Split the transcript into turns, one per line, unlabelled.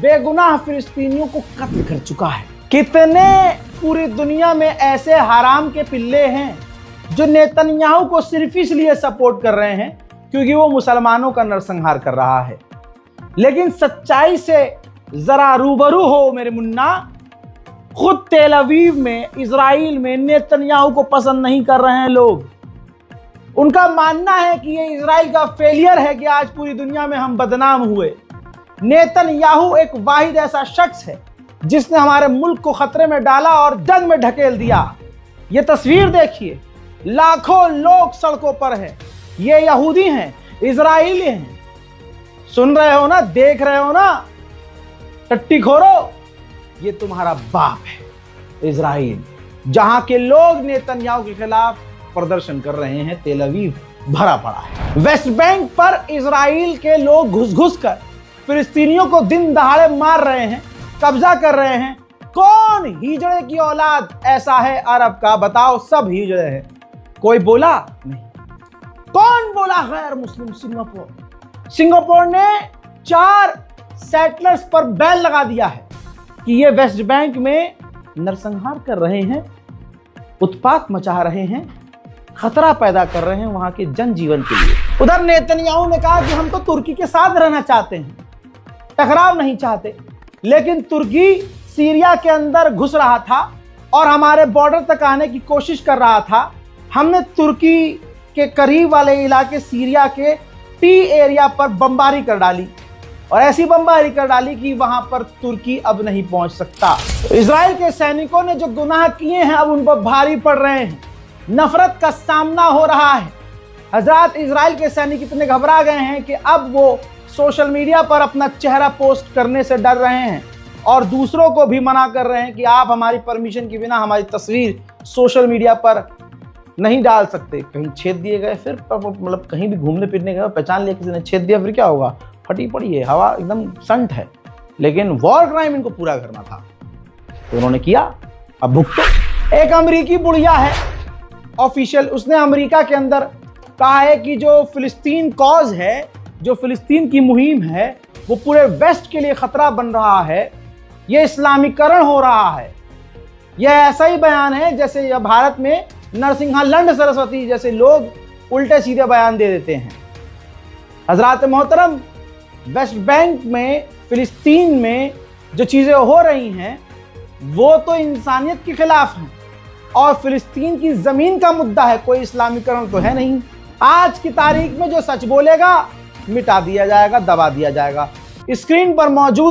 बेगुनाह फिलिस्तीनियों को कत्ल कर चुका है। कितने पूरी दुनिया में ऐसे हराम के पिल्ले हैं जो नेतन्याहू को सिर्फ इसलिए सपोर्ट कर रहे हैं क्योंकि वो मुसलमानों का नरसंहार कर रहा है। लेकिन सच्चाई से जरा रूबरू हो मेरे मुन्ना, खुद तेल अवीव में, इजराइल में नेतन्याहू को पसंद नहीं कर रहे हैं लोग। उनका मानना है कि ये इजराइल का फेलियर है कि आज पूरी दुनिया में हम बदनाम हुए। नेतन्याहू एक वाहिद ऐसा शख्स है जिसने हमारे मुल्क को खतरे में डाला और जंग में ढकेल दिया। ये तस्वीर देखिए, लाखों लोग सड़कों पर हैं। ये यहूदी हैं, इजराइली हैं। सुन रहे हो ना, देख रहे हो ना टट्टी खोरो, ये तुम्हारा बाप है इजराइल, जहां के लोग नेतन्याहू के खिलाफ प्रदर्शन कर रहे हैं। तेल अवीव भरा पड़ा है। वेस्ट बैंक पर इजराइल के लोग घुस घुस कर फिलिस्तीनियों को दिन दहाड़े मार रहे हैं, कब्जा कर रहे हैं। कौन हिजड़े की औलाद ऐसा है अरब का? बताओ, सब हिजड़े हैं। कोई बोला नहीं। कौन बोला गैर मुस्लिम? सिंगापुर ने 4 सेटलर्स पर बैन लगा दिया है कि ये वेस्ट बैंक में नरसंहार कर रहे हैं, उत्पात मचा रहे हैं, खतरा पैदा कर रहे हैं वहां के जनजीवन के लिए। उधर नेतन्याहू ने कहा कि हम तो तुर्की के साथ रहना चाहते हैं, टकराव नहीं चाहते। लेकिन तुर्की सीरिया के अंदर घुस रहा था और हमारे बॉर्डर तक आने की कोशिश कर रहा था। हमने तुर्की के करीब वाले इलाके सीरिया के टी एरिया पर बमबारी कर डाली और ऐसी बमबारी कर डाली कि वहां पर तुर्की अब नहीं पहुंच सकता। तो इजराइल के सैनिकों ने जो गुनाह किए हैं अब उन पर भारी पड़ रहे हैं। नफरत का सामना हो रहा है। हजरत, इजराइल के सैनिक इतने घबरा गए हैं कि अब वो सोशल मीडिया पर अपना चेहरा पोस्ट करने से डर रहे हैं और दूसरों को भी मना कर रहे हैं कि आप हमारी परमिशन के बिना हमारी तस्वीर सोशल मीडिया पर नहीं डाल सकते। कहीं छेद दिए गए, फिर मतलब कहीं भी घूमने फिरने गए, पहचान लिया किसी ने, छेद दिया, फिर क्या होगा? फटी पड़ी है, हवा एकदम संट है। लेकिन वॉर क्राइम इनको पूरा करना था तो उन्होंने किया, अब भुगतो। एक अमेरिकी बुढ़िया है ऑफिशियल, उसने अमेरिका के अंदर कहा है कि जो फिलिस्तीन कॉज है, जो फिलिस्तीन की मुहिम है, वो पूरे वेस्ट के लिए खतरा बन रहा है। ये इस्लामीकरण हो रहा है। यह ऐसा ही बयान है जैसे यह भारत में नरसिंहालंड सरस्वती जैसे लोग उल्टे सीधे बयान दे देते हैं। हजरात मोहतरम, वेस्ट बैंक में, फिलिस्तीन में जो चीज़ें हो रही हैं वो तो इंसानियत के खिलाफ हैं और फिलिस्तीन की ज़मीन का मुद्दा है, कोई इस्लामीकरण तो है नहीं। आज की तारीख में जो सच बोलेगा मिटा दिया जाएगा, दबा दिया जाएगा। स्क्रीन पर मौजूद